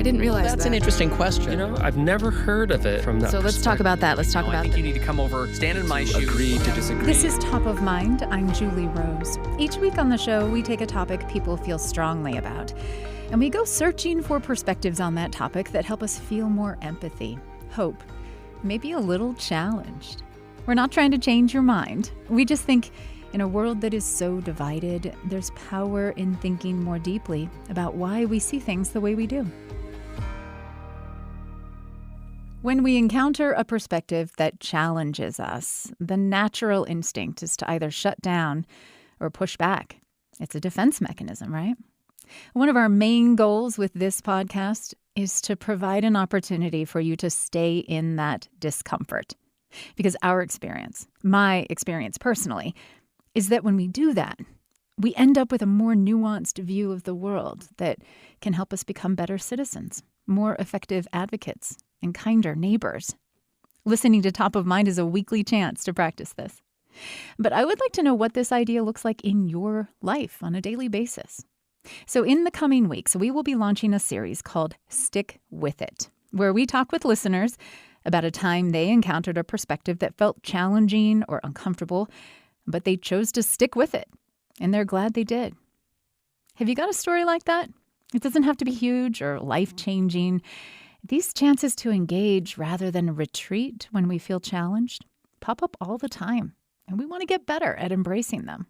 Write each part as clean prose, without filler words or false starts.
I didn't realize That's that. an interesting question. You know, I've never heard of it from that So let's talk about that. Let's talk I about think that. you need to come over, stand in my shoes. Agree to disagree. This is Top of Mind. I'm Julie Rose. Each week on the show, we take a topic people feel strongly about, and we go searching for perspectives on that topic that help us feel more empathy, hope, maybe a little challenged. We're not trying to change your mind. We just think in a world that is so divided, there's power in thinking more deeply about why we see things the way we do. When we encounter a perspective that challenges us, the natural instinct is to either shut down or push back. It's a defense mechanism, right? One of our main goals with this podcast is to provide an opportunity for you to stay in that discomfort. Because our experience, my experience personally, is that when we do that, we end up with a more nuanced view of the world that can help us become better citizens, more effective advocates, and kinder neighbors. Listening to Top of Mind is a weekly chance to practice this. But I would like to know what this idea looks like in your life on a daily basis. So in the coming weeks, we will be launching a series called Stick With It, where we talk with listeners about a time they encountered a perspective that felt challenging or uncomfortable, but they chose to stick with it, and they're glad they did. Have you got a story like that? It doesn't have to be huge or life-changing. These chances to engage rather than retreat when we feel challenged pop up all the time, and we want to get better at embracing them.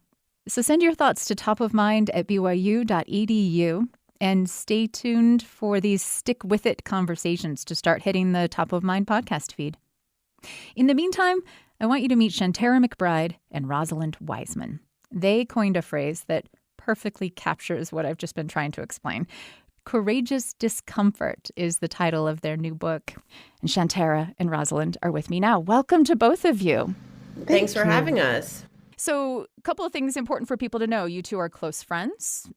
So send your thoughts to topofmind@byu.edu and stay tuned for these Stick With It conversations to start hitting the Top of Mind podcast feed. In the meantime, I want you to meet Shanterra McBride and Rosalind Wiseman. They coined a phrase that perfectly captures what I've just been trying to explain. Courageous Discomfort is the title of their new book. And Shanterra and Rosalind are with me now. Welcome to both of you. Thanks for having us. So a couple of things important for people to know. You two are close friends.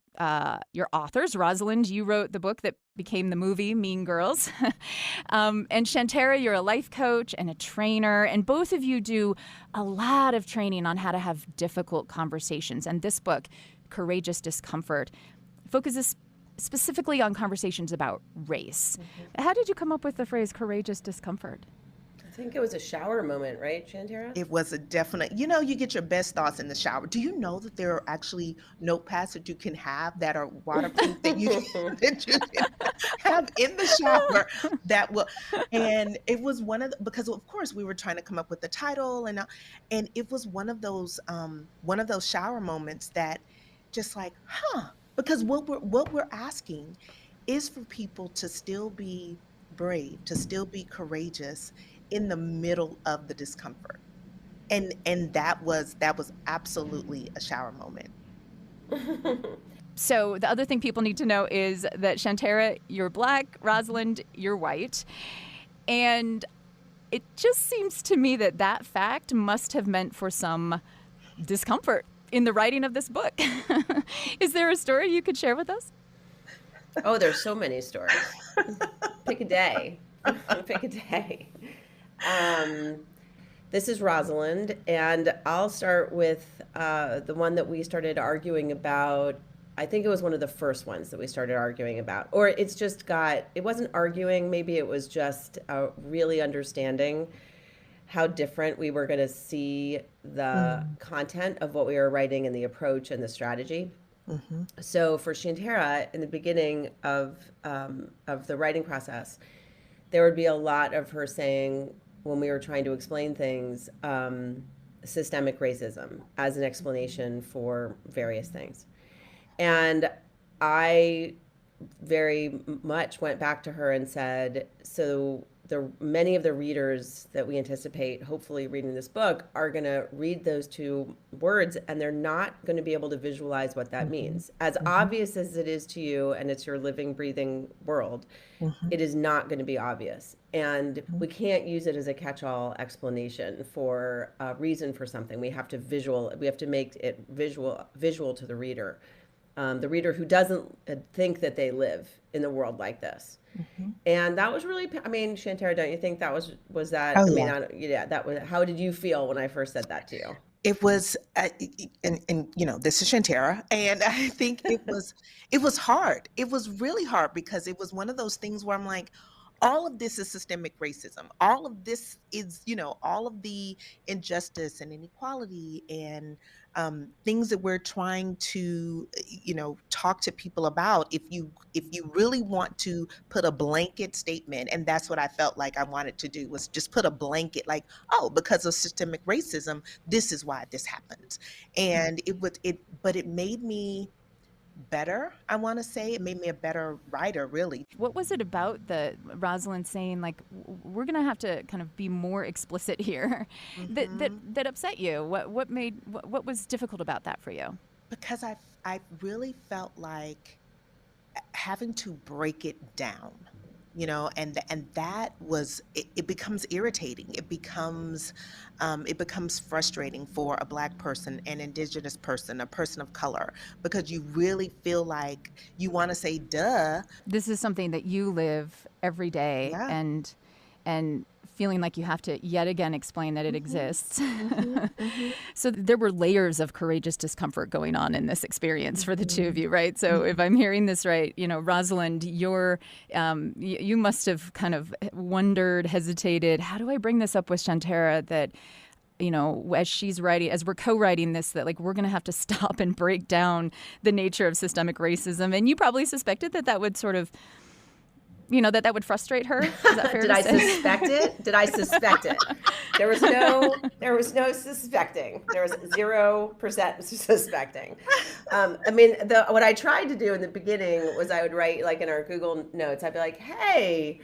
You're authors. Rosalind, you wrote the book that became the movie Mean Girls. And Shanterra, you're a life coach and a trainer. And both of you do a lot of training on how to have difficult conversations. And this book, Courageous Discomfort, focuses specifically on conversations about race. Mm-hmm. How did you come up with the phrase courageous discomfort? I think it was a shower moment, right, Shanterra? It was a definite, you get your best thoughts in the shower. Do you know that there are actually notepads that you can have that are waterproof that you can have in the shower that will, and it was because of course we were trying to come up with the title and it was one of those shower moments that just like, because what we're asking is for people to still be brave, to still be courageous in the middle of the discomfort. And that was absolutely a shower moment. So the other thing people need to know is that Shanterra, you're Black, Rosalind, you're white. And it just seems to me that fact must have meant for some discomfort in the writing of this book. Is there a story you could share with us? Oh, there's so many stories. Pick a day. Pick a day. This is Rosalind, and I'll start with the one that we started arguing about. I think it was one of the first ones that we started arguing about. Or it wasn't arguing, maybe it was just really understanding how different we were going to see the content of what we were writing and the approach and the strategy. Mm-hmm. So for Shanterra, in the beginning of the writing process, there would be a lot of her saying, when we were trying to explain things, systemic racism as an explanation for various things. And I very much went back to her and said, so many of the readers that we anticipate hopefully reading this book are going to read those two words, and they're not going to be able to visualize what that means. As obvious as it is to you, and it's your living, breathing world, it is not going to be obvious. And we can't use it as a catch-all explanation for a reason for something. We have to make it visual to the reader who doesn't think that they live in a world like this. And that was really, Shanterra, don't you think that was that? Oh, that was, how did you feel when I first said that to you? It was, and this is Shanterra, and I think it was hard. It was really hard because it was one of those things where I'm like, all of this is systemic racism. All of this is, all of the injustice and inequality and things that we're trying to, talk to people about. If you really want to put a blanket statement, and that's what I felt like I wanted to do, was just put a blanket, like, oh, because of systemic racism, this is why this happens. And but it made me better. I want to say it made me a better writer, really. What was it about the Rosalind saying, like, we're going to have to kind of be more explicit here, that upset you? What was difficult about that for you? Because I really felt like having to break it down, and that was it becomes irritating. It becomes frustrating for a Black person, an Indigenous person, a person of color, because you really feel like you want to say, duh. This is something that you live every day, Yeah. and feeling like you have to yet again explain that it exists. So there were layers of courageous discomfort going on in this experience for the two of you, right? So if I'm hearing this right, Rosalind, you must have kind of wondered, hesitated, how do I bring this up with Shanterra, that as we're co-writing this, that like we're going to have to stop and break down the nature of systemic racism. And you probably suspected that would sort of, that would frustrate her. Is that fair Did to I say? suspect it? Did I suspect it? There was no suspecting. There was 0% suspecting. What I tried to do in the beginning was I would write, like in our Google Notes, I'd be like, hey,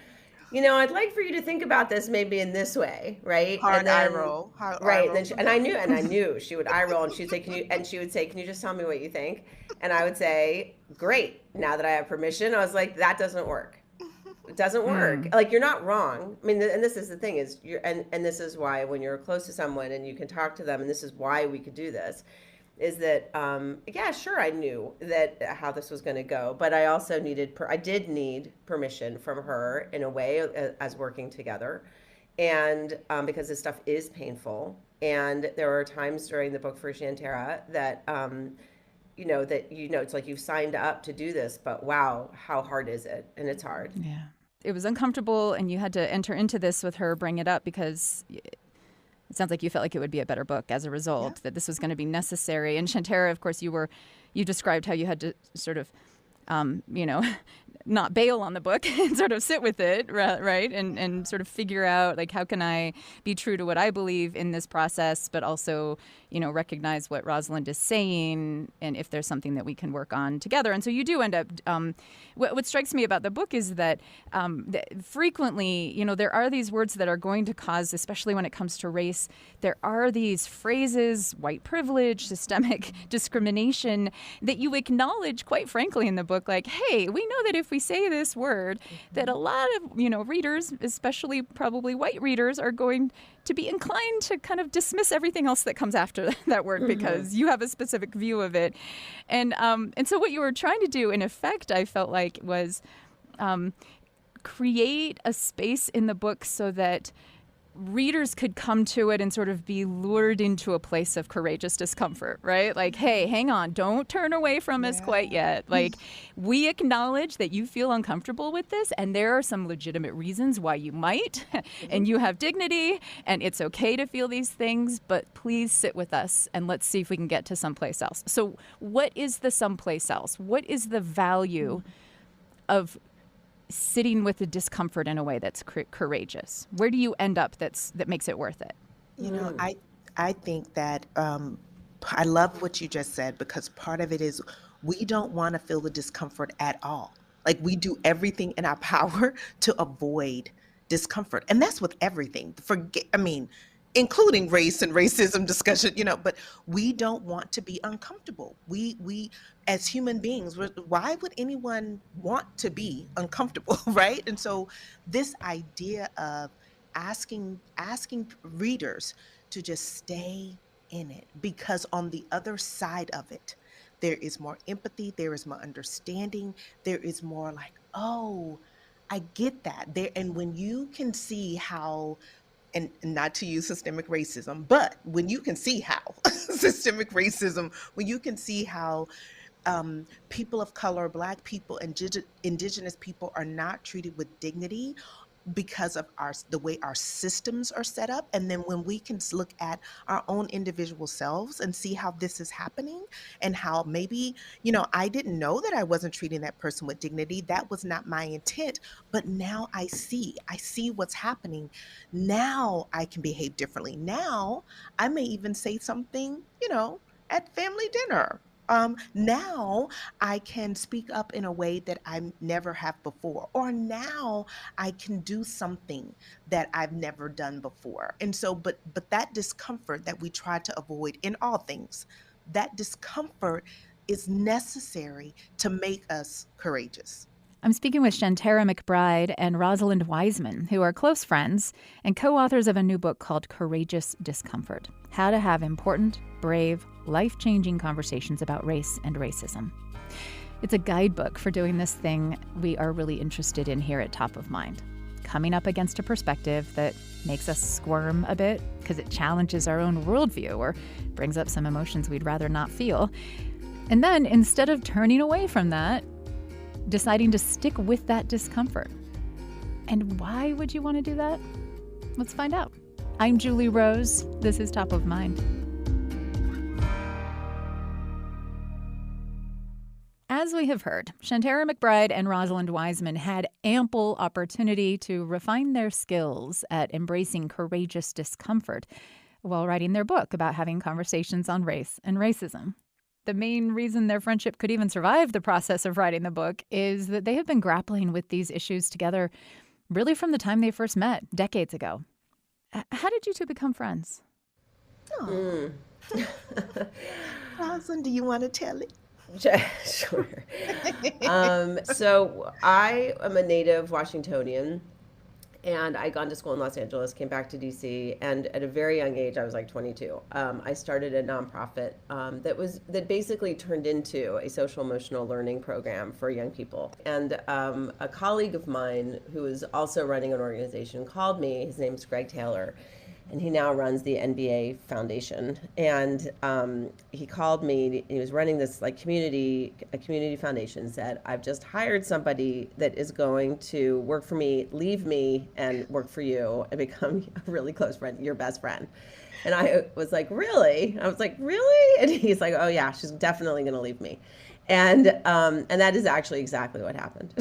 I'd like for you to think about this maybe in this way, right? Hard eye roll. Right. And I knew she would eye roll, and she'd say, can you just tell me what you think? And I would say, great. Now that I have permission, I was like, that doesn't work. It doesn't work. Like, you're not wrong. I mean, and this is the thing is, and this is why when you're close to someone and you can talk to them, and this is why we could do this, is that, yeah, sure, I knew that how this was going to go, but I also I did need permission from her in a way as working together. And because this stuff is painful. And there are times during the book for Shanterra that, it's like you've signed up to do this, but wow, how hard is it? And it's hard. Yeah. It was uncomfortable, and you had to enter into this with her, bring it up, because it sounds like you felt like it would be a better book as a result, that this was going to be necessary. And Shanterra, of course, you described how you had to sort of, not bail on the book and sort of sit with it, right? And sort of figure out, like, how can I be true to what I believe in this process, but also, recognize what Rosalind is saying, and if there's something that we can work on together. And so you do end up, what strikes me about the book is that frequently, there are these words that are going to cause, especially when it comes to race, there are these phrases, white privilege, systemic discrimination, that you acknowledge, quite frankly, in the book, like, hey, we know that if we say this word, that a lot of, readers, especially probably white readers, are going to be inclined to kind of dismiss everything else that comes after that word because you have a specific view of it. And so what you were trying to do, in effect, I felt like, was create a space in the book so that readers could come to it and sort of be lured into a place of courageous discomfort, right? Like, hey, hang on, don't turn away from us quite yet. Like, we acknowledge that you feel uncomfortable with this, and there are some legitimate reasons why you might, and you have dignity, and it's okay to feel these things, but please sit with us and let's see if we can get to someplace else. So what is the someplace else? What is the value of sitting with the discomfort in a way that's courageous? Where do you end up that makes it worth it? I think that I love what you just said, because part of it is we don't want to feel the discomfort at all. Like, we do everything in our power to avoid discomfort. And that's with everything. Including race and racism discussion, but we don't want to be uncomfortable. We as human beings, why would anyone want to be uncomfortable, right? And so this idea of asking readers to just stay in it, because on the other side of it, there is more empathy, there is more understanding, there is more like, oh, I get that. And when you can see how, and not to use systemic racism, but when you can see how systemic racism, when you can see how people of color, Black people, and indigenous people are not treated with dignity because of the way our systems are set up. And then when we can look at our own individual selves and see how this is happening, and how maybe, I didn't know that I wasn't treating that person with dignity. That was not my intent. But now I see what's happening. Now I can behave differently. Now I may even say something, at family dinner. Now I can speak up in a way that I never have before, or now I can do something that I've never done before. And so, but that discomfort that we try to avoid in all things, that discomfort is necessary to make us courageous. I'm speaking with Shanterra McBride and Rosalind Wiseman, who are close friends and co-authors of a new book called Courageous Discomfort: How to Have Important, Brave, Life-Changing Conversations About Race and Racism. It's a guidebook for doing this thing we are really interested in here at Top of Mind: coming up against a perspective that makes us squirm a bit because it challenges our own worldview or brings up some emotions we'd rather not feel. And then, instead of turning away from that, deciding to stick with that discomfort. And why would you want to do that? Let's find out. I'm Julie Rose. This is Top of Mind. As we have heard, Shanterra McBride and Rosalind Wiseman had ample opportunity to refine their skills at embracing courageous discomfort while writing their book about having conversations on race and racism. The main reason their friendship could even survive the process of writing the book is that they have been grappling with these issues together really from the time they first met decades ago. How did you two become friends? Oh. Rosalind, do you want to tell it? Sure. So I am a native Washingtonian, and I'd gone to school in Los Angeles, came back to DC, and at a very young age, I was like 22. I started a nonprofit that basically turned into a social emotional learning program for young people. And a colleague of mine who was also running an organization called me. His name's Greg Taylor, and he now runs the NBA Foundation. And he called me. He was running this a community foundation. Said, "I've just hired somebody that is going to work for me, leave me, and work for you, and become a really close friend, your best friend." And I was like, "Really?" I was like, "Really?" And he's like, "Oh yeah, she's definitely going to leave me," and that is actually exactly what happened.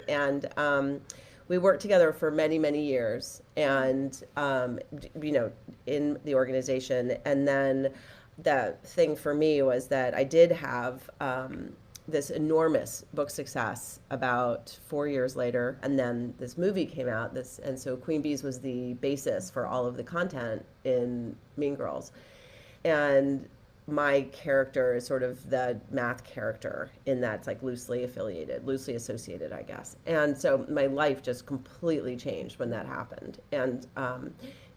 And we worked together for many, many years, and in the organization. And then the thing for me was that I did have this enormous book success about 4 years later, and then this movie came out. And so Queen Bees was the basis for all of the content in Mean Girls, and my character is sort of the math character in that it's loosely associated, I guess. And so my life just completely changed when that happened. And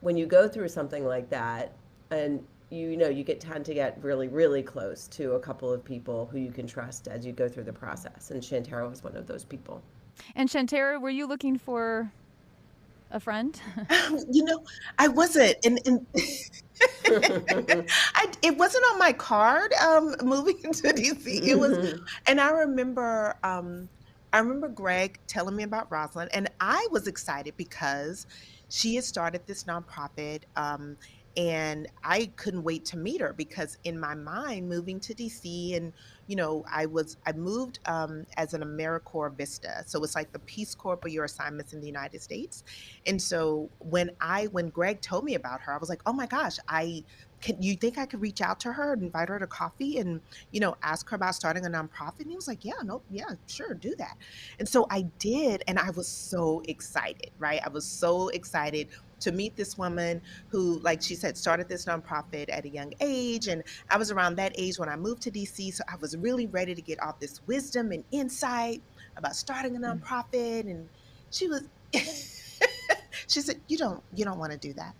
when you go through something like that, and you tend to get really, really close to a couple of people who you can trust as you go through the process. And Shanterra was one of those people. And Shanterra, were you looking for a friend? I wasn't. And it wasn't on my card moving to DC. It was, and I remember Greg telling me about Rosalind, and I was excited because she had started this nonprofit, and I couldn't wait to meet her because in my mind, moving to DC, and I moved as an AmeriCorps Vista, so it's like the Peace Corps for your assignments in the United States. And so when Greg told me about her, I was like, oh my gosh, you think I could reach out to her and invite her to coffee and ask her about starting a nonprofit? And he was like, yeah, sure, do that. And so I did, and I was so excited, right? I was so excited to meet this woman who, like she said, started this nonprofit at a young age. And I was around that age when I moved to DC. So I was really ready to get all this wisdom and insight about starting a nonprofit. And she was, she said, you don't want to do that.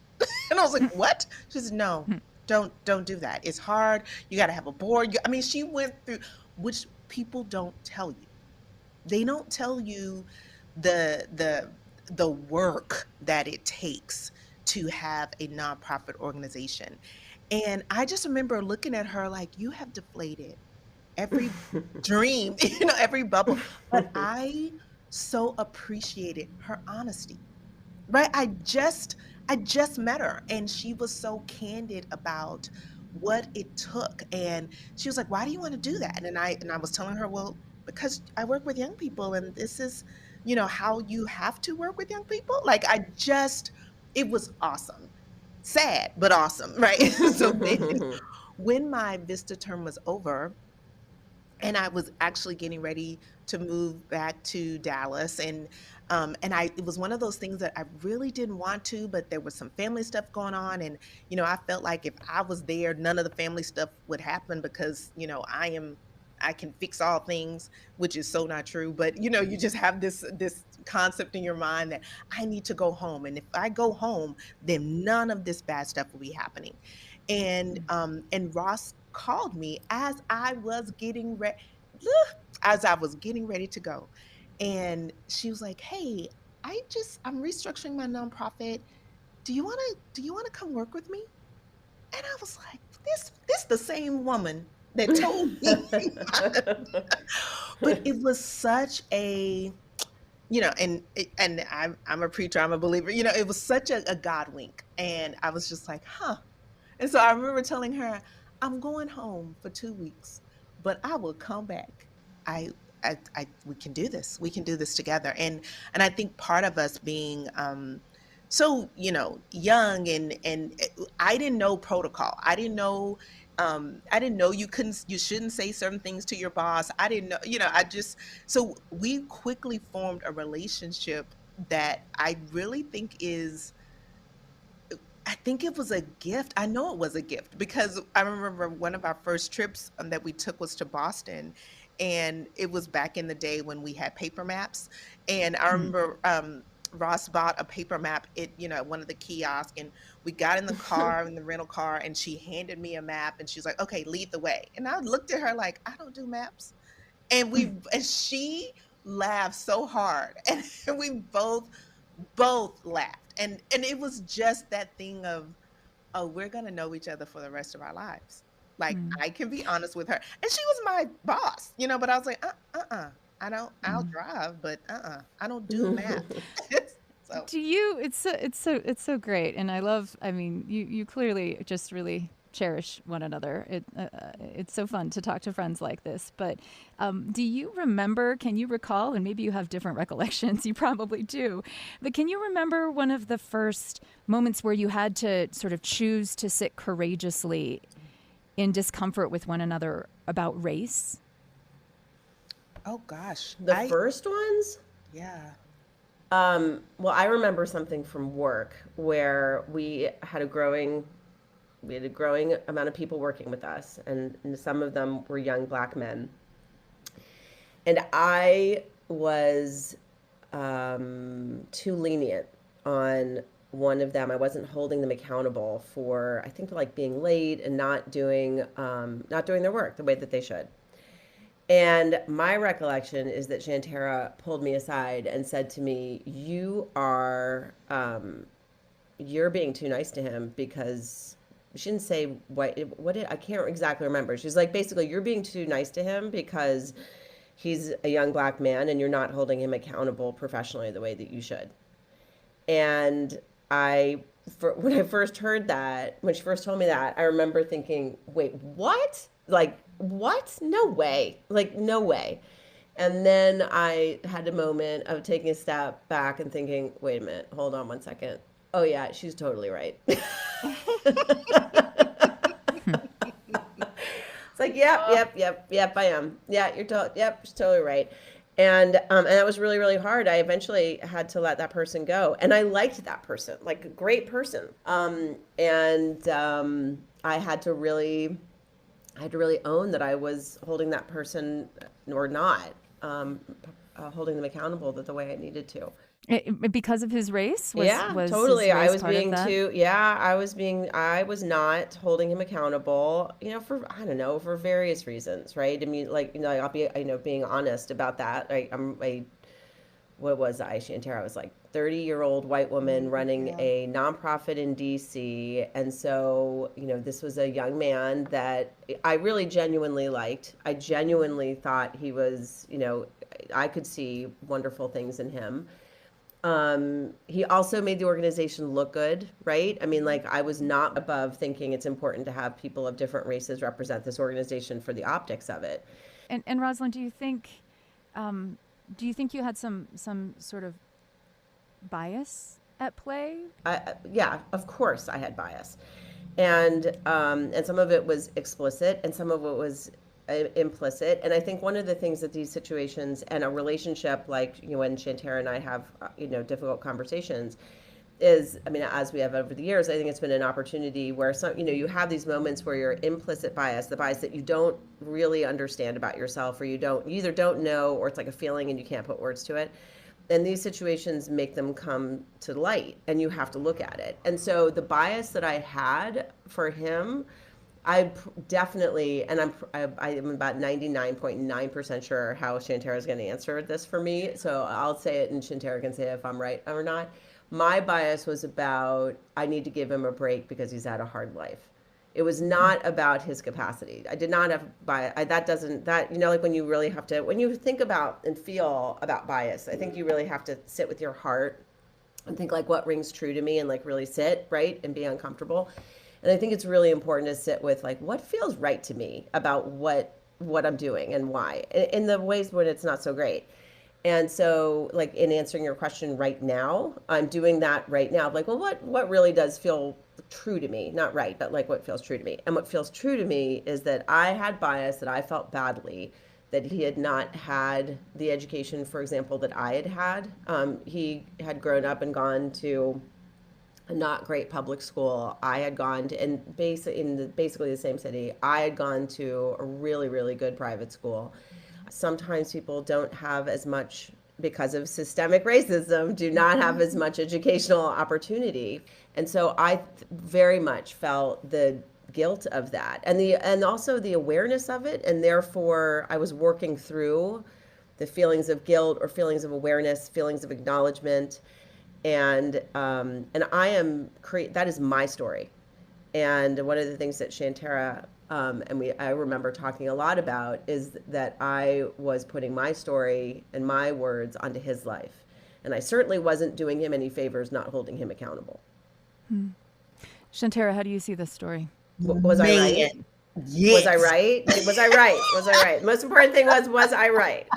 And I was like, what? She said, no, don't do that. It's hard. You got to have a board. She went through, which people don't tell you. They don't tell you the work that it takes to have a nonprofit organization. And I just remember looking at her like, you have deflated every dream, every bubble. But I so appreciated her honesty, right? I just met her and she was so candid about what it took. And she was like, why do you want to do that? And I was telling her, well, because I work with young people and this is, how you have to work with young people. Like it was awesome. Sad, but awesome, right? So then when my Vista term was over, and I was actually getting ready to move back to Dallas, and it was one of those things that I really didn't want to, but there was some family stuff going on, and I felt like if I was there, none of the family stuff would happen because I can fix all things, which is so not true. But you just have this concept in your mind that I need to go home, and if I go home, then none of this bad stuff will be happening. And Ross called me as I was getting ready to go. And she was like, "Hey, I'm restructuring my nonprofit. Do you want to come work with me?" And I was like, this the same woman that told me. But it was such a, and I'm a preacher, I'm a believer, it was such a God wink. And I was just like, huh. And so I remember telling her, I'm going home for 2 weeks, but I will come back. I, we can do this. We can do this together. And I think part of us being so young, and I didn't know protocol. I didn't know you shouldn't say certain things to your boss. I didn't know, so we quickly formed a relationship that I really think I think it was a gift. I know it was a gift because I remember one of our first trips that we took was to Boston, and it was back in the day when we had paper maps. And I remember Ross bought a paper map at one of the kiosks, and we got in the car, in the rental car, and she handed me a map, and she's like, "Okay, lead the way." And I looked at her like, "I don't do maps." And she laughed so hard, and we both laughed, and it was just that thing of, oh, we're gonna know each other for the rest of our lives. Like, I can be honest with her, and she was my boss, but I was like, I'll drive, but I don't do math. So Do you? It's so great, and I mean, you clearly just really cherish one another. It's so fun to talk to friends like this. But do you remember? Can you recall? And maybe you have different recollections. You probably do. But can you remember one of the first moments where you had to sort of choose to sit courageously in discomfort with one another about race? oh gosh, The first ones? yeah. Well, I remember something from work where we had a growing amount of people working with us, and some of them were young Black men. And I was too lenient on one of them. I wasn't holding them accountable for, I think, like being late and not doing their work the way that they should. And my recollection is that Shanterra pulled me aside and said to me, you're being too nice to him because she didn't say I can't exactly remember. She's like, basically, you're being too nice to him because he's a young Black man and you're not holding him accountable professionally the way that you should. And when I first heard that, when she first told me that, I remember thinking, wait, what? Like, what? No way. Like, no way. And then I had a moment of taking a step back and thinking, wait a minute, hold on one second. Oh yeah, she's totally right. It's like, yep, I am. Yeah, yep, she's totally right. And that was really, really hard. I eventually had to let that person go. And I liked that person, like a great person. I had to really own that I was holding that person or not, holding them accountable the way I needed to. Because of his race? Was Totally. his race I was part of being that? I was not holding him accountable, for various reasons, right? I mean, I'll be, being honest about that. What was I, Shanterra? I was like 30-year-old white woman running a nonprofit in DC. And so, this was a young man that I really genuinely liked. I genuinely thought he was, I could see wonderful things in him. He also made the organization look good, right? I mean, like, I was not above thinking it's important to have people of different races represent this organization for the optics of it. And Rosalind, do you think you had some sort of bias at play? Yeah, of course I had bias. And some of it was explicit and some of it was implicit. And I think one of the things that these situations and a relationship like, when Shanterra and I have, difficult conversations is, I mean, as we have over the years, I think it's been an opportunity where you have these moments where your implicit bias, the bias that you don't really understand about yourself, or you either don't know, or it's like a feeling and you can't put words to it. And these situations make them come to light and you have to look at it. And so the bias that I had for him, I definitely, and I'm about 99.9% sure how Shanterra is going to answer this for me. So I'll say it and Shanterra can say if I'm right or not. My bias was about, I need to give him a break because he's had a hard life. It was not about his capacity. I did not have bias. Like when you really have to, when you think about and feel about bias, I think you really have to sit with your heart and think like what rings true to me and like really sit, right, and be uncomfortable. And I think it's really important to sit with like what feels right to me about what I'm doing and why, in the ways when it's not so great. And so, like, in answering your question right now, I'm doing that right now. Like, well, what really does feel true to me? Not right, but like what feels true to me. And what feels true to me is that I had bias, that I felt badly, that he had not had the education, for example, that I had had. He had grown up and gone to a not great public school. I had gone to, and basically the same city, I had gone to a really, really good private school. Sometimes people don't have as much, because of systemic racism, do not have as much educational opportunity. And so I very much felt the guilt of that and also the awareness of it. And therefore I was working through the feelings of guilt or feelings of awareness, feelings of acknowledgement. And that is my story. And one of the things that Shanterra I remember talking a lot about is that I was putting my story and my words onto his life. And I certainly wasn't doing him any favors, not holding him accountable. Shanterra, how do you see this story? Was I right? Yes. Was I right? Was I right? Was I right? Most important thing was I right?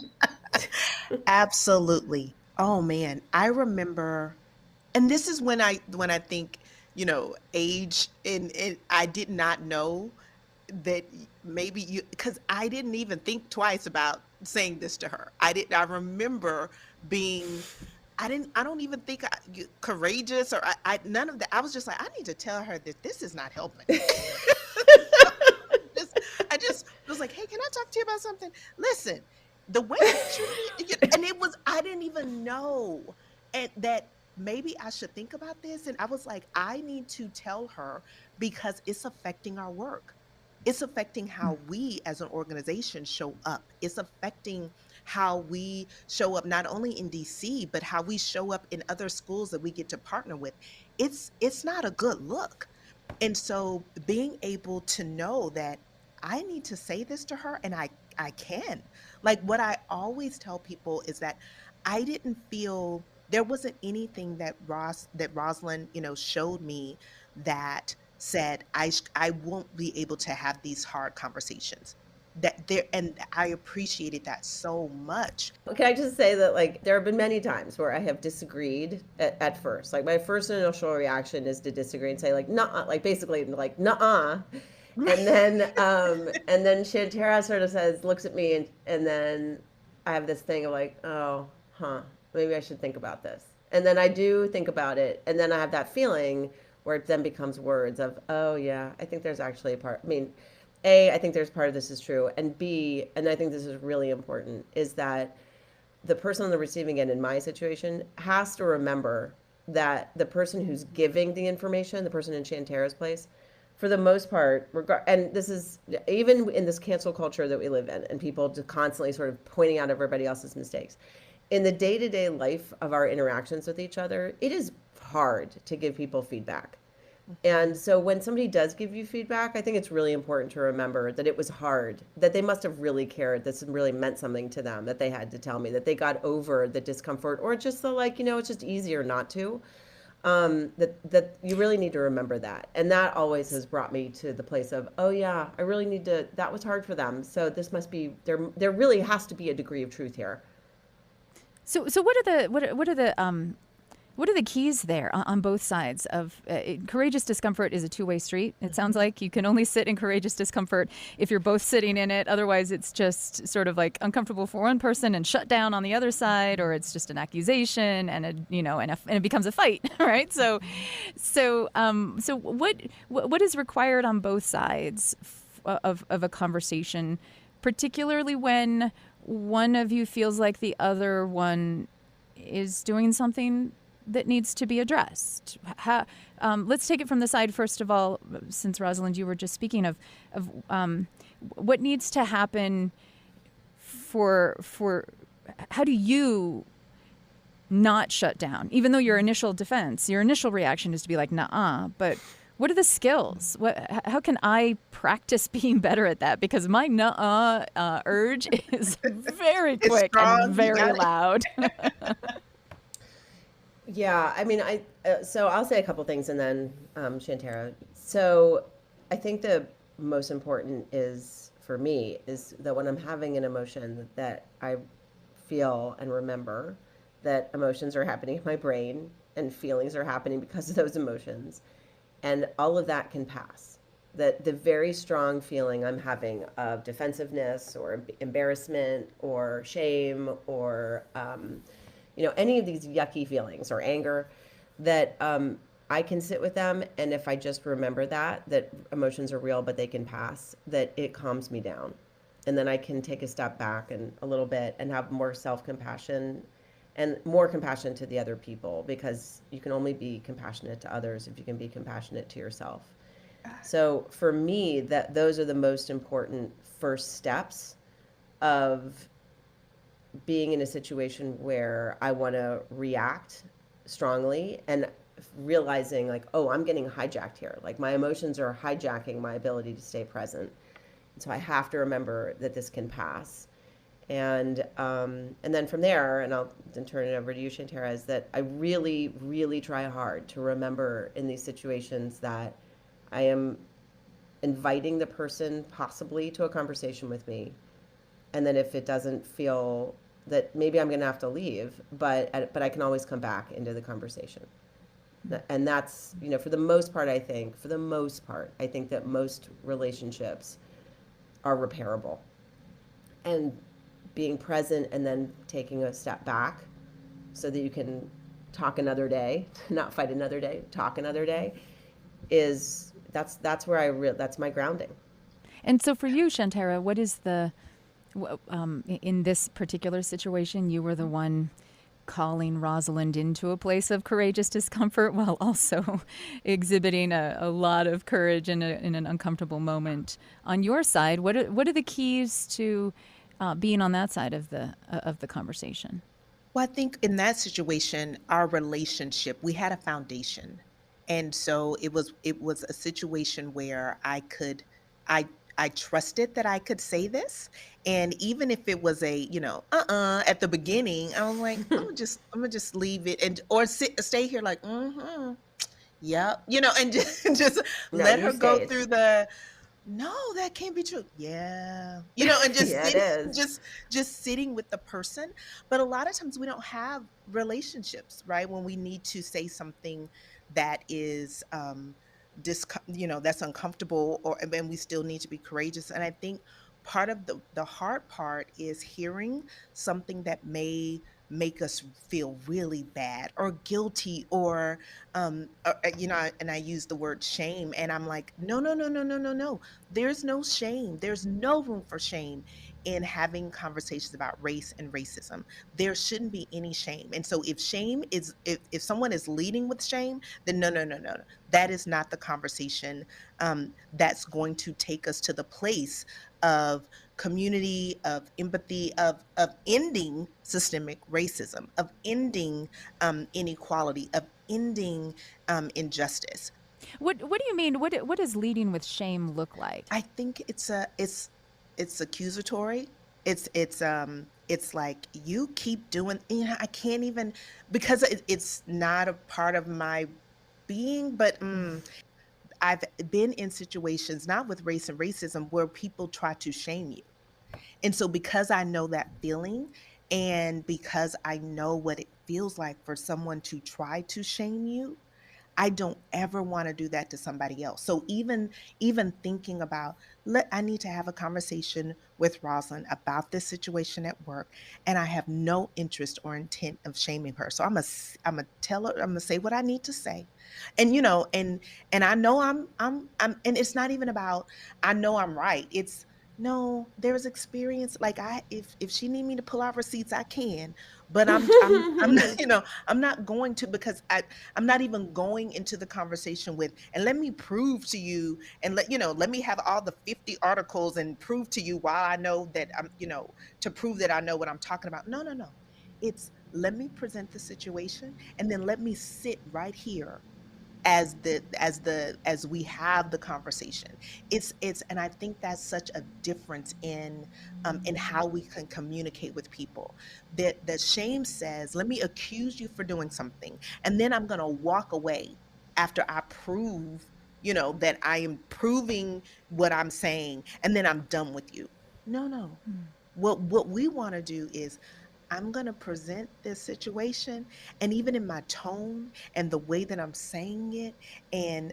Absolutely. Oh man, I remember, and this is when I think, age, and I did not know that maybe because I didn't even think twice about saying this to her. I remember being, I don't even think courageous or none of that. I was just like, I need to tell her that this is not helping. I just was like, hey, can I talk to you about something? Listen, the way and it was, I didn't even know that maybe I should think about this. And I was like, I need to tell her because it's affecting our work. It's affecting how we as an organization show up. It's affecting how we show up not only in DC, but how we show up in other schools that we get to partner with. It's not a good look. And so being able to know that I need to say this to her and I can. Like what I always tell people is that I didn't feel there wasn't anything that Rosalind, showed me that said I won't be able to have these hard conversations. And I appreciated that so much. Can I just say that like there have been many times where I have disagreed at first. Like my first initial reaction is to disagree and say like nuh-uh, like basically like nuh-uh. And then Shanterra sort of looks at me and then I have this thing of like, oh, maybe I should think about this. And then I do think about it. And then I have that feeling where it then becomes words of, oh yeah, I think there's actually a part. I mean, A, I think there's part of this is true. And B, and I think this is really important, is that the person on the receiving end in my situation has to remember that the person who's giving the information, the person in Shanterra's place, for the most part, and this is even in this cancel culture that we live in, and people just constantly sort of pointing out everybody else's mistakes, in the day-to-day life of our interactions with each other, it is hard to give people feedback. And so when somebody does give you feedback, I think it's really important to remember that it was hard, that they must have really cared, this really meant something to them, that they had to tell me, that they got over the discomfort, or just the like, it's just easier not to. That you really need to remember that. And that always has brought me to the place of, oh yeah, I really need to, that was hard for them. So this must be, there really has to be a degree of truth here. So what are the keys there on both sides of courageous discomfort is a two-way street. It sounds like you can only sit in courageous discomfort if you're both sitting in it. Otherwise, it's just sort of like uncomfortable for one person and shut down on the other side, or it's just an accusation and and it becomes a fight, right? So what is required on both sides of a conversation, particularly when one of you feels like the other one is doing something that needs to be addressed? Let's take it from the side, first of all, since Rosalind, you were just speaking of what needs to happen for how do you not shut down, even though your initial reaction is to be like, nah, but what are the skills? How can I practice being better at that? Because my urge is very quick and very loud. Yeah, I mean, so I'll say a couple things and then Shanterra. So I think the most important for me is that when I'm having an emotion, that I feel and remember that emotions are happening in my brain and feelings are happening because of those emotions. And all of that can pass. That the very strong feeling I'm having of defensiveness or embarrassment or shame or any of these yucky feelings or anger, that I can sit with them. And if I just remember that emotions are real, but they can pass, that it calms me down. And then I can take a step back and a little bit and have more self-compassion and more compassion to the other people, because you can only be compassionate to others if you can be compassionate to yourself. So for me, those are the most important first steps of being in a situation where I want to react strongly and realizing like, oh, I'm getting hijacked here. Like my emotions are hijacking my ability to stay present. And so I have to remember that this can pass. And then from there, and I'll then turn it over to you, Shanterra, is that I really, really try hard to remember in these situations that I am inviting the person possibly to a conversation with me. And then if it doesn't feel that, maybe I'm going to have to leave, but I can always come back into the conversation. And that's, for the most part, I think that most relationships are repairable. And being present and then taking a step back so that you can talk another day, not fight another day, talk another day, that's where that's my grounding. And so for you, Shanterra, what is in this particular situation, you were the one calling Rosalind into a place of courageous discomfort while also exhibiting a lot of courage in an uncomfortable moment. On your side, what are the keys to being on that side of the conversation? Well, I think in that situation, our relationship, we had a foundation. And so it was a situation where I trusted that I could say this. And even if it was at the beginning, I was like, I'm gonna just leave it or stay here like, yeah, and just let her go through no, that can't be true. Yeah. And just Yeah, just sitting with the person. But a lot of times we don't have relationships, right? When we need to say something that is that's uncomfortable, and we still need to be courageous. And I think part of the hard part is hearing something that may make us feel really bad or guilty or and I use the word shame, and I'm like, no, there's no shame, there's no room for shame in having conversations about race and racism. There shouldn't be any shame. And so if someone is leading with shame, then no, that is not the conversation that's going to take us to the place of community, of empathy, of ending systemic racism, of ending inequality, of ending injustice. What do you mean? What does leading with shame look like? I think it's accusatory. It's like, you keep doing, I can't even, because it's not a part of my being, but I've been in situations, not with race and racism, where people try to shame you. And so because I know that feeling, and because I know what it feels like for someone to try to shame you, I don't ever want to do that to somebody else. So even thinking about, I need to have a conversation with Rosalind about this situation at work, and I have no interest or intent of shaming her. So I'm a tell her, I'm gonna say what I need to say, and and I know I'm and it's not even about I know I'm right. It's no, there's experience. Like, if she need me to pull out receipts, I can, but I'm not, I'm not going to, because I'm not even going into the conversation with, and let me prove to you, and let me have all the 50 articles and prove to you why I know that to prove that I know what I'm talking about. No, no, no. It's, let me present the situation, and then let me sit right here as we have the conversation. It's and I think that's such a difference in how we can communicate with people. That shame says, let me accuse you for doing something, and then I'm going to walk away after I prove that I am proving what I'm saying, and then I'm done with you. No, no. What we want to do is, I'm going to present this situation, and even in my tone and the way that I'm saying it, and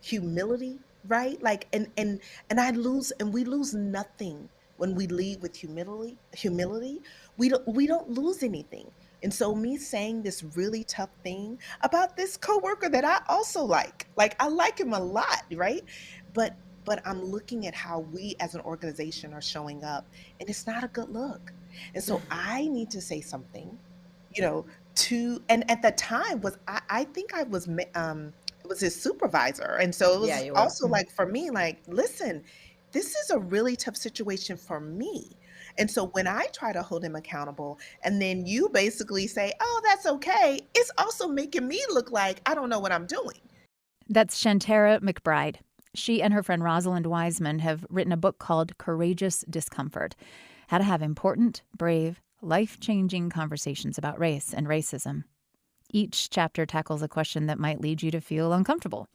humility, right? Like, and we lose nothing when we lead with humility. We don't lose anything. And so me saying this really tough thing about this coworker that I also like I like him a lot, right? But I'm looking at how we as an organization are showing up, and it's not a good look. And so I need to say something, and at the time I think I was, it was his supervisor. And so it Yeah, was you were. also like, for me, like, listen, this is a really tough situation for me. And so when I try to hold him accountable, and then you basically say, oh, that's okay, it's also making me look like I don't know what I'm doing. That's Shanterra McBride. She and her friend Rosalind Wiseman have written a book called Courageous Discomfort: How to Have Important, Brave, Life-Changing Conversations About Race and Racism. Each chapter tackles a question that might lead you to feel uncomfortable,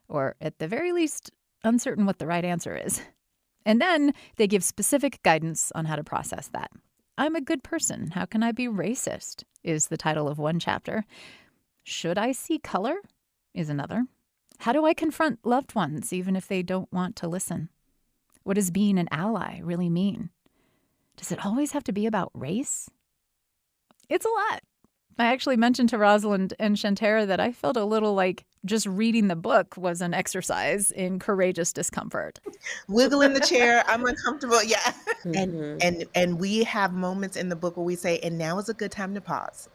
or at the very least, uncertain what the right answer is. And then they give specific guidance on how to process that. I'm a good person. How can I be racist? Is the title of one chapter. Should I see color? Is another. How do I confront loved ones even if they don't want to listen? What does being an ally really mean? Does it always have to be about race? It's a lot. I actually mentioned to Rosalind and Shanterra that I felt a little like just reading the book was an exercise in courageous discomfort. Wiggle in the chair, I'm uncomfortable. Yeah. And we have moments in the book where we say, and now is a good time to pause.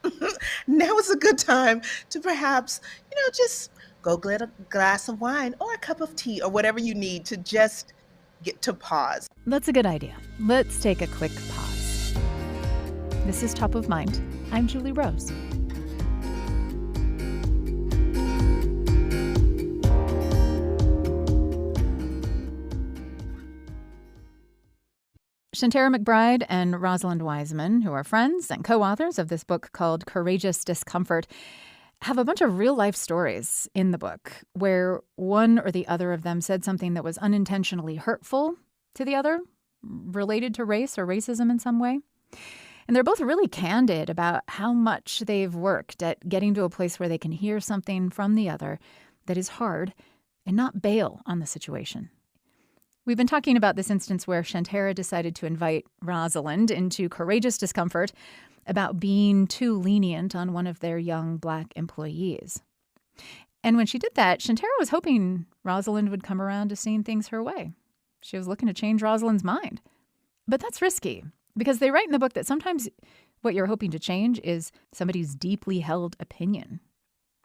Now is a good time to perhaps, just go get a glass of wine or a cup of tea or whatever you need to just get to pause. That's a good idea. Let's take a quick pause. This is Top of Mind. I'm Julie Rose. Shanterra McBride and Rosalind Wiseman, who are friends and co-authors of this book called Courageous Discomfort, have a bunch of real-life stories in the book where one or the other of them said something that was unintentionally hurtful to the other, related to race or racism in some way. And they're both really candid about how much they've worked at getting to a place where they can hear something from the other that is hard and not bail on the situation. We've been talking about this instance where Shanterra decided to invite Rosalind into courageous discomfort about being too lenient on one of their young Black employees. And when she did that, Shanterra was hoping Rosalind would come around to seeing things her way. She was looking to change Rosalind's mind. But that's risky, because they write in the book that sometimes what you're hoping to change is somebody's deeply held opinion.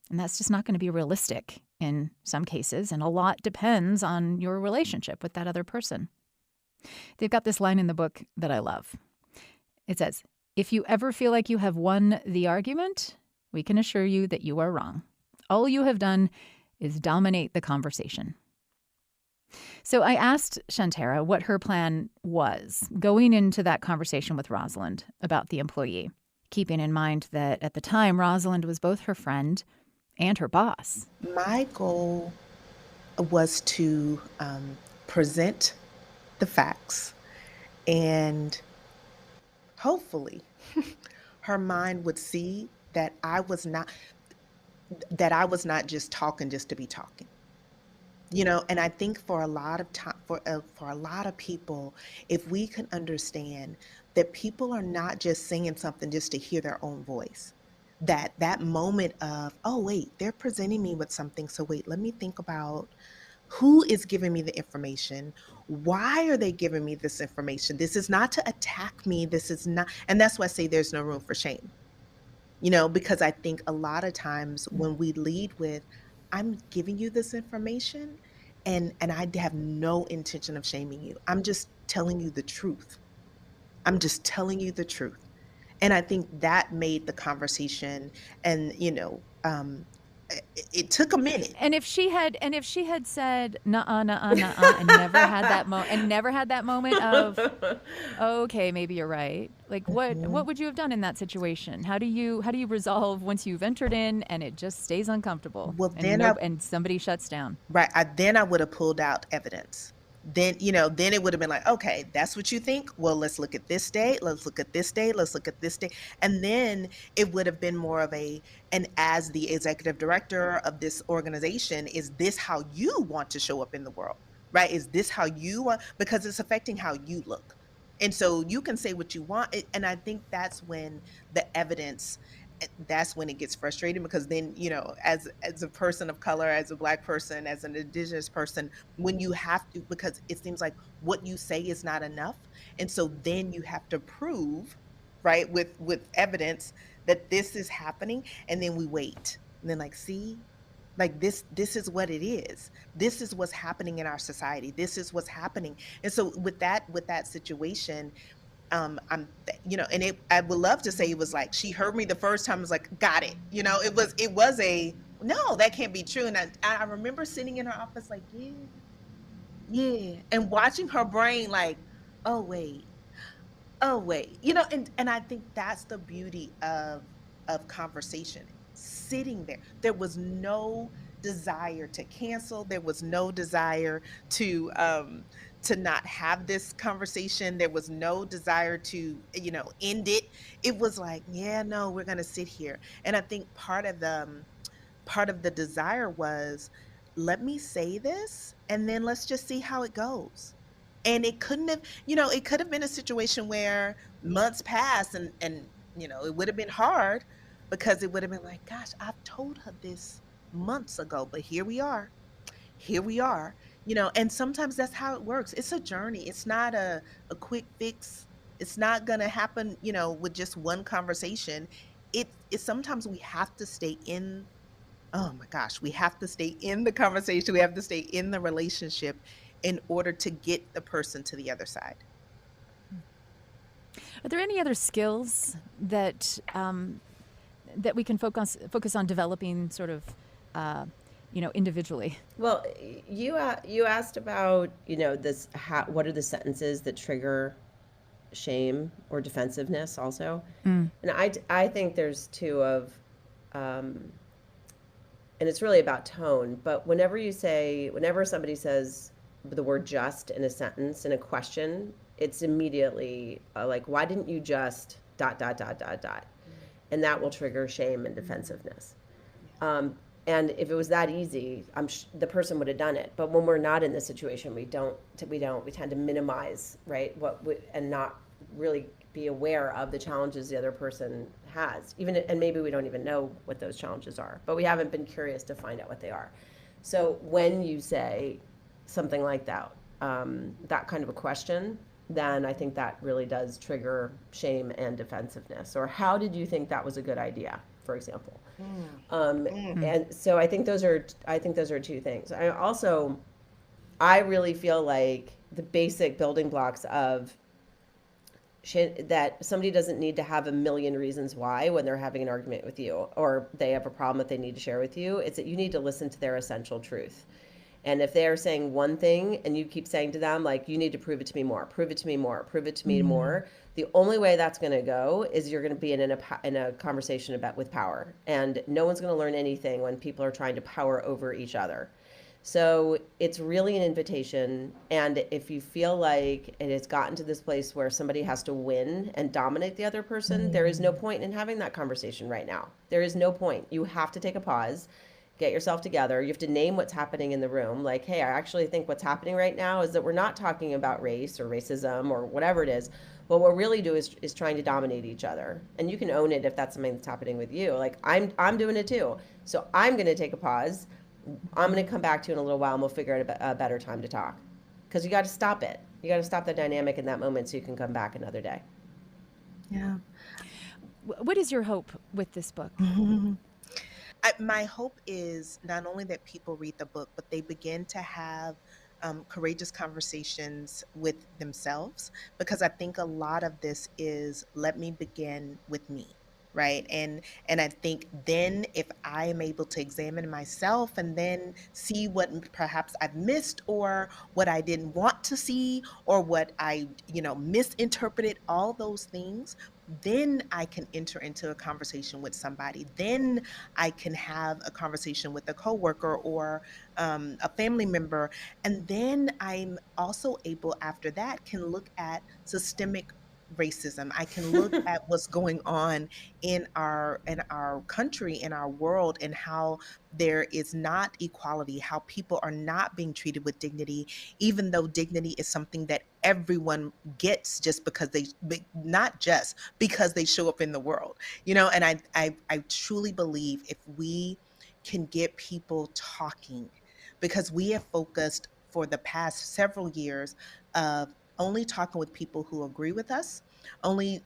And that's just not going to be realistic in some cases, and a lot depends on your relationship with that other person. They've got this line in the book that I love. It says, "If you ever feel like you have won the argument, we can assure you that you are wrong. All you have done is dominate the conversation." So I asked Shanterra what her plan was going into that conversation with Rosalind about the employee, keeping in mind that at the time, Rosalind was both her friend and her boss. My goal was to present the facts, and hopefully her mind would see that I was not just talking just to be talking. And I think for a lot of time, for a lot of people, if we can understand that people are not just saying something just to hear their own voice, that moment of, oh wait, they're presenting me with something, so wait, let me think about who is giving me the information. Why are they giving me this information? This is not to attack me. This is not, and that's why I say there's no room for shame. Because I think a lot of times when we lead with, I'm giving you this information and I have no intention of shaming you. I'm just telling you the truth. I'm just telling you the truth. And I think that made the conversation, and it took a minute. And if she had said nuh-uh, nuh-uh, nuh-uh, and never had that moment of, okay, maybe you're right. Like what would you have done in that situation? How do you resolve once you've entered in and it just stays uncomfortable? Well, and somebody shuts down. Right. Then I would have pulled out evidence. Then it would have been like, okay, that's what you think. Well, let's look at this day. Let's look at this day. Let's look at this day. And then it would have been more of and as the executive director of this organization, is this how you want to show up in the world? Right? Is this how you want? Because it's affecting how you look. And so you can say what you want. And I think that's when that's when it gets frustrating, because then, as a person of color, as a Black person, as an Indigenous person, when you have to, because it seems like what you say is not enough. And so then you have to prove, right, with evidence that this is happening. And then we wait. And then see, this is what it is. This is what's happening in our society. This is what's happening. And so with that situation, I would love to say it was like she heard me the first time, was like, got it. It was a, no, that can't be true. And I remember sitting in her office like, yeah, and watching her brain like, oh wait, and I think that's the beauty of conversation. Sitting there, there was no desire to cancel. There was no desire to not have this conversation. There was no desire to, end it. It was like, yeah, no, we're going to sit here. And I think part of the desire was, let me say this, and then let's just see how it goes. And it couldn't have, it could have been a situation where months passed and it would have been hard, because it would have been like, gosh, I've told her this months ago, but here we are. And sometimes that's how it works. It's a journey. It's not a quick fix. It's not going to happen, with just one conversation. It's sometimes we have to stay in, oh my gosh, we have to stay in the conversation. We have to stay in the relationship in order to get the person to the other side. Are there any other skills that that we can focus on developing sort of, individually? Well, you asked about, this, what are the sentences that trigger shame or defensiveness also? And I think there's two of, and it's really about tone, but whenever somebody says the word just in a sentence, in a question, it's immediately like, why didn't you just ... And that will trigger shame and defensiveness. And if it was that easy, the person would have done it. But when we're not in this situation, we tend to minimize, right? And not really be aware of the challenges the other person has. And maybe we don't even know what those challenges are, but we haven't been curious to find out what they are. So when you say something like that, that kind of a question, then I think that really does trigger shame and defensiveness. Or how did you think that was a good idea, for example? And so I think those are two things. I really feel like the basic building blocks of that somebody doesn't need to have a million reasons why when they're having an argument with you or they have a problem that they need to share with you. It's that you need to listen to their essential truth. And if they're saying one thing and you keep saying to them, like, you need to prove it to me more, prove it to me more, prove it to me more, the only way that's going to go is you're going to be in a conversation with power. And no one's going to learn anything when people are trying to power over each other. So it's really an invitation. And if you feel like it has gotten to this place where somebody has to win and dominate the other person, there is no point in having that conversation right now. There is no point. You have to take a pause, get yourself together. You have to name what's happening in the room. Like, hey, I actually think what's happening right now is that we're not talking about race or racism or whatever it is. What we're really doing is trying to dominate each other. And you can own it if that's something that's happening with you. Like, I'm doing it too. So I'm going to take a pause. I'm going to come back to you in a little while and we'll figure out a better time to talk. Because you got to stop it. You got to stop the dynamic in that moment so you can come back another day. Yeah. What is your hope with this book? My hope is not only that people read the book, but they begin to have courageous conversations with themselves, because I think a lot of this is, let me begin with me. Right. And I think then if I am able to examine myself and then see what perhaps I've missed or what I didn't want to see or what I, misinterpreted, all those things, then I can enter into a conversation with somebody. Then I can have a conversation with a coworker or a family member. And then I'm also able, after that, can look at systemic racism. I can look at what's going on in our country, in our world, and how there is not equality, how people are not being treated with dignity, even though dignity is something that everyone gets just because not just because they show up in the world, and I truly believe if we can get people talking, because we have focused for the past several years of only talking with people who agree with us, only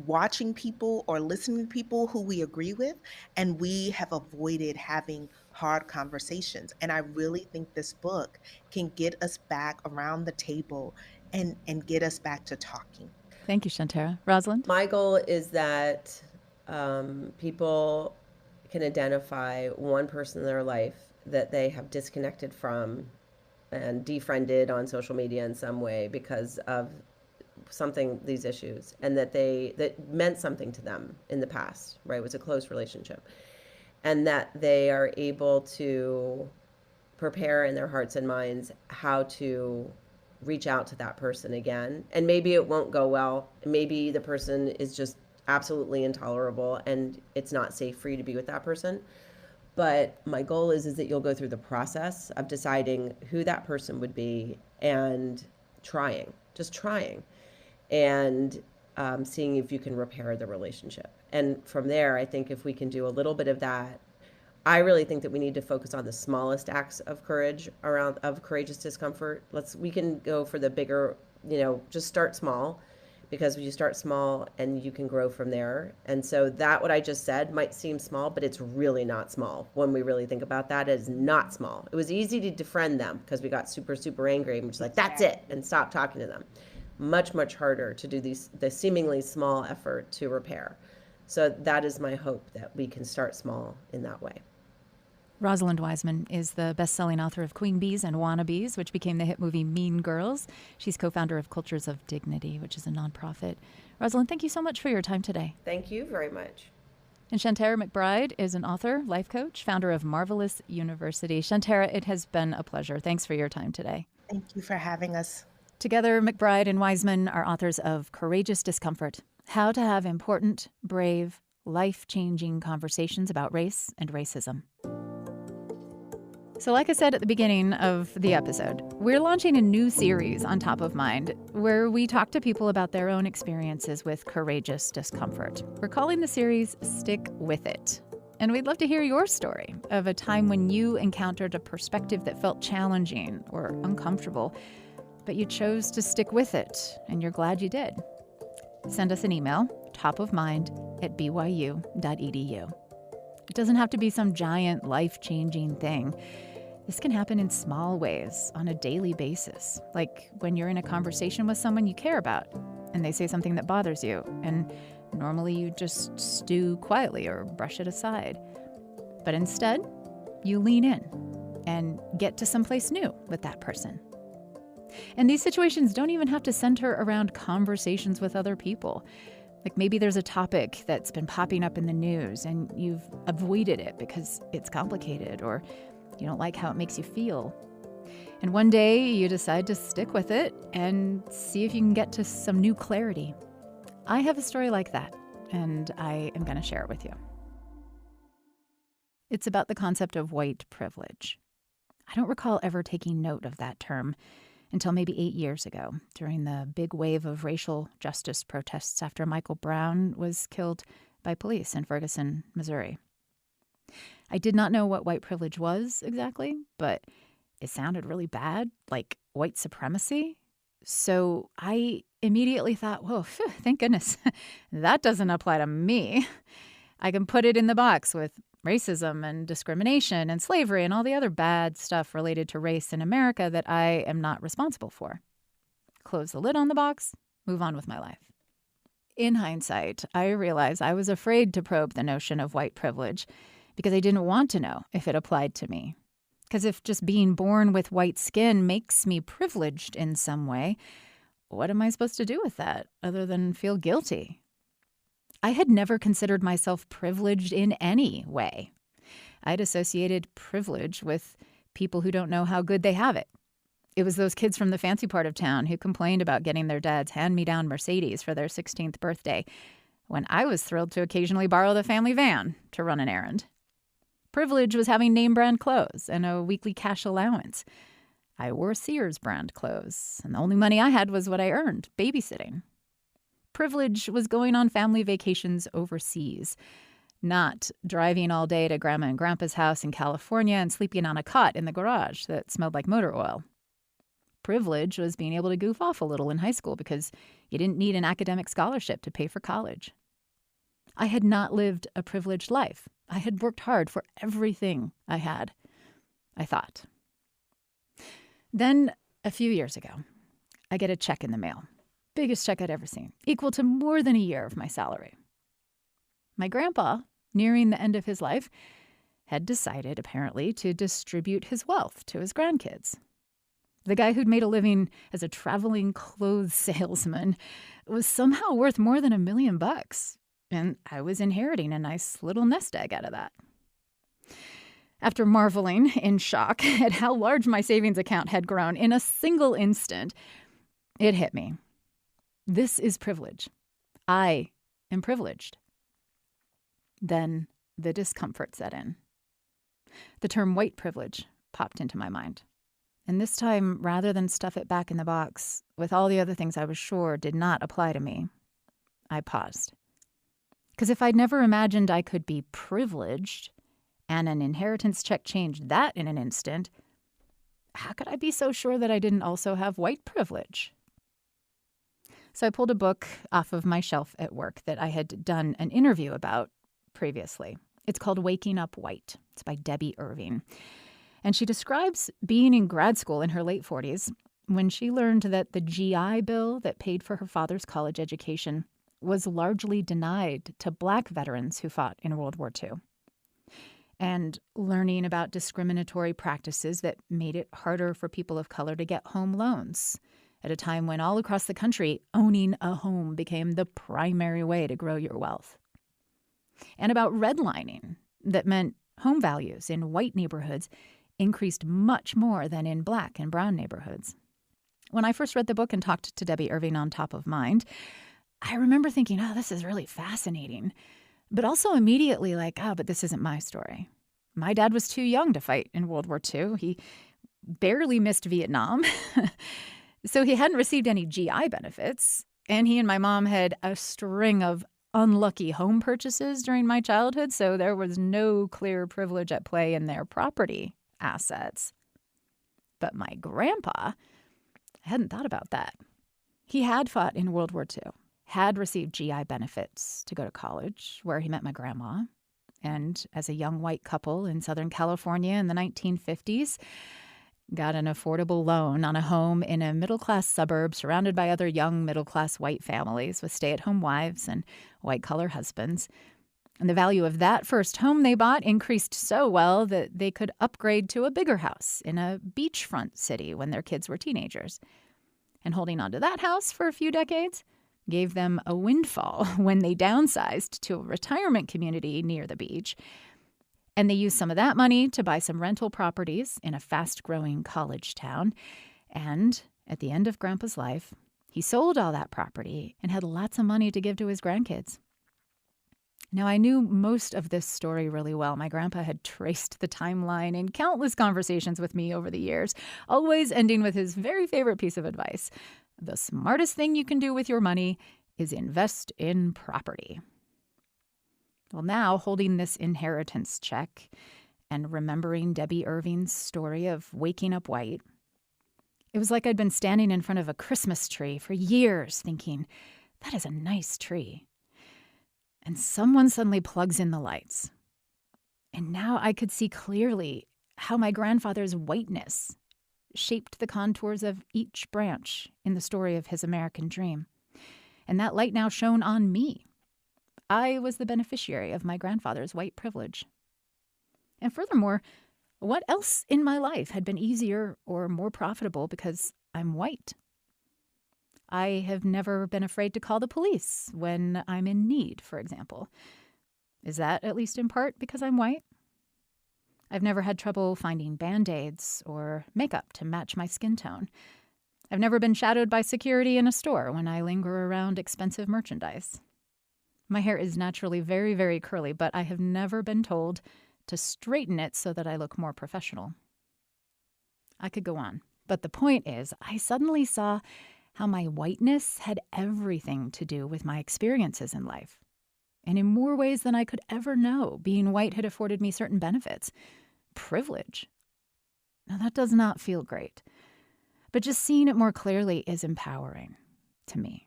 watching people or listening to people who we agree with, and we have avoided having hard conversations. And I really think this book can get us back around the table and get us back to talking. Thank you, Shanterra. Rosalind? My goal is that people can identify one person in their life that they have disconnected from and defriended on social media in some way because of these issues, and that meant something to them in the past, right? It was a close relationship. And that they are able to prepare in their hearts and minds how to reach out to that person again. And maybe it won't go well. Maybe the person is just absolutely intolerable and it's not safe for you to be with that person. But my goal is that you'll go through the process of deciding who that person would be and just trying, and seeing if you can repair the relationship. And from there, I think if we can do a little bit of that, I really think that we need to focus on the smallest acts of courage of courageous discomfort. We can go for the bigger, just start small, because you start small and you can grow from there. And so what I just said might seem small, but it's really not small. When we really think about that, it is not small. It was easy to defriend them because we got super, super angry and we're just like, that's it, and stop talking to them. Much, much harder to do the seemingly small effort to repair. So that is my hope, that we can start small in that way. Rosalind Wiseman is the best-selling author of Queen Bees and Wannabes, which became the hit movie Mean Girls. She's co-founder of Cultures of Dignity, which is a nonprofit. Rosalind, thank you so much for your time today. Thank you very much. And Shanterra McBride is an author, life coach, founder of Marvelous University. Shanterra, it has been a pleasure. Thanks for your time today. Thank you for having us. Together, McBride and Wiseman are authors of Courageous Discomfort: How to Have Important, Brave, Life-Changing Conversations About Race and Racism. So like I said at the beginning of the episode, we're launching a new series on Top of Mind where we talk to people about their own experiences with courageous discomfort. We're calling the series Stick With It. And we'd love to hear your story of a time when you encountered a perspective that felt challenging or uncomfortable, but you chose to stick with it, and you're glad you did. Send us an email, topofmind@byu.edu. It doesn't have to be some giant life-changing thing. This can happen in small ways on a daily basis, like when you're in a conversation with someone you care about and they say something that bothers you, and normally you just stew quietly or brush it aside. But instead, you lean in and get to someplace new with that person. And these situations don't even have to center around conversations with other people. Like maybe there's a topic that's been popping up in the news and you've avoided it because it's complicated or you don't like how it makes you feel. And one day you decide to stick with it and see if you can get to some new clarity. I have a story like that, and I am going to share it with you. It's about the concept of white privilege. I don't recall ever taking note of that term until maybe 8 years ago, during the big wave of racial justice protests after Michael Brown was killed by police in Ferguson, Missouri. I did not know what white privilege was exactly, but it sounded really bad, like white supremacy. So I immediately thought, whoa, phew, thank goodness, that doesn't apply to me. I can put it in the box with racism and discrimination and slavery and all the other bad stuff related to race in America that I am not responsible for. Close the lid on the box, move on with my life. In hindsight, I realized I was afraid to probe the notion of white privilege because I didn't want to know if it applied to me. Because if just being born with white skin makes me privileged in some way, what am I supposed to do with that other than feel guilty? I had never considered myself privileged in any way. I'd associated privilege with people who don't know how good they have it. It was those kids from the fancy part of town who complained about getting their dad's hand-me-down Mercedes for their 16th birthday, when I was thrilled to occasionally borrow the family van to run an errand. Privilege was having name-brand clothes and a weekly cash allowance. I wore Sears brand clothes, and the only money I had was what I earned babysitting. Privilege was going on family vacations overseas, not driving all day to Grandma and Grandpa's house in California and sleeping on a cot in the garage that smelled like motor oil. Privilege was being able to goof off a little in high school because you didn't need an academic scholarship to pay for college. I had not lived a privileged life. I had worked hard for everything I had, I thought. Then, a few years ago, I get a check in the mail. Biggest check I'd ever seen, equal to more than a year of my salary. My grandpa, nearing the end of his life, had decided, apparently, to distribute his wealth to his grandkids. The guy who'd made a living as a traveling clothes salesman was somehow worth more than $1 million. And I was inheriting a nice little nest egg out of that. After marveling in shock at how large my savings account had grown in a single instant, it hit me. This is privilege. I am privileged. Then the discomfort set in. The term white privilege popped into my mind. And this time, rather than stuff it back in the box with all the other things I was sure did not apply to me, I paused. Because if I'd never imagined I could be privileged and an inheritance check changed that in an instant, how could I be so sure that I didn't also have white privilege? So I pulled a book off of my shelf at work that I had done an interview about previously. It's called Waking Up White. It's by Debbie Irving. And she describes being in grad school in her late 40s when she learned that the GI Bill that paid for her father's college education was largely denied to Black veterans who fought in World War II. And learning about discriminatory practices that made it harder for people of color to get home loans at a time when all across the country owning a home became the primary way to grow your wealth. And about redlining that meant home values in white neighborhoods increased much more than in Black and brown neighborhoods. When I first read the book and talked to Debbie Irving on Top of Mind, I remember thinking, oh, this is really fascinating. But also immediately like, oh, but this isn't my story. My dad was too young to fight in World War II. He barely missed Vietnam. So he hadn't received any GI benefits. And he and my mom had a string of unlucky home purchases during my childhood. So there was no clear privilege at play in their property assets. But my grandpa, I hadn't thought about that. He had fought in World War II. Had received GI benefits to go to college, where he met my grandma, and as a young white couple in Southern California in the 1950s, got an affordable loan on a home in a middle-class suburb surrounded by other young middle-class white families with stay-at-home wives and white-collar husbands. And the value of that first home they bought increased so well that they could upgrade to a bigger house in a beachfront city when their kids were teenagers. And holding on to that house for a few decades gave them a windfall when they downsized to a retirement community near the beach. And they used some of that money to buy some rental properties in a fast-growing college town. And at the end of Grandpa's life, he sold all that property and had lots of money to give to his grandkids. Now, I knew most of this story really well. My grandpa had traced the timeline in countless conversations with me over the years, always ending with his very favorite piece of advice. The smartest thing you can do with your money is invest in property. Well, now, holding this inheritance check and remembering Debbie Irving's story of waking up white, it was like I'd been standing in front of a Christmas tree for years thinking, that is a nice tree. And someone suddenly plugs in the lights. And now I could see clearly how my grandfather's whiteness shaped the contours of each branch in the story of his American dream. And that light now shone on me. I was the beneficiary of my grandfather's white privilege. And furthermore, what else in my life had been easier or more profitable because I'm white? I have never been afraid to call the police when I'm in need, for example. Is that at least in part because I'm white? I've never had trouble finding Band-Aids or makeup to match my skin tone. I've never been shadowed by security in a store when I linger around expensive merchandise. My hair is naturally very, very curly, but I have never been told to straighten it so that I look more professional. I could go on, but the point is, I suddenly saw how my whiteness had everything to do with my experiences in life. And in more ways than I could ever know, being white had afforded me certain benefits. Privilege. Now, that does not feel great. But just seeing it more clearly is empowering to me.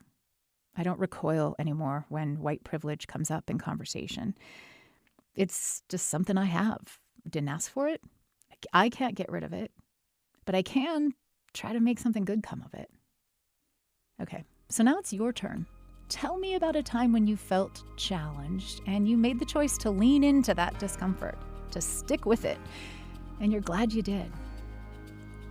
I don't recoil anymore when white privilege comes up in conversation. It's just something I have. Didn't ask for it. I can't get rid of it. But I can try to make something good come of it. Okay, so now it's your turn. Tell me about a time when you felt challenged and you made the choice to lean into that discomfort, to stick with it, and you're glad you did.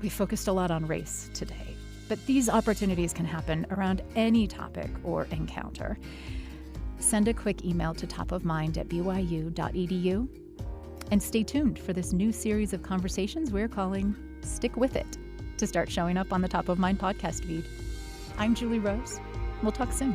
We focused a lot on race today, but these opportunities can happen around any topic or encounter. Send a quick email to topofmind@byu.edu and stay tuned for this new series of conversations we're calling Stick With It to start showing up on the Top of Mind podcast feed. I'm Julie Rose. We'll talk soon.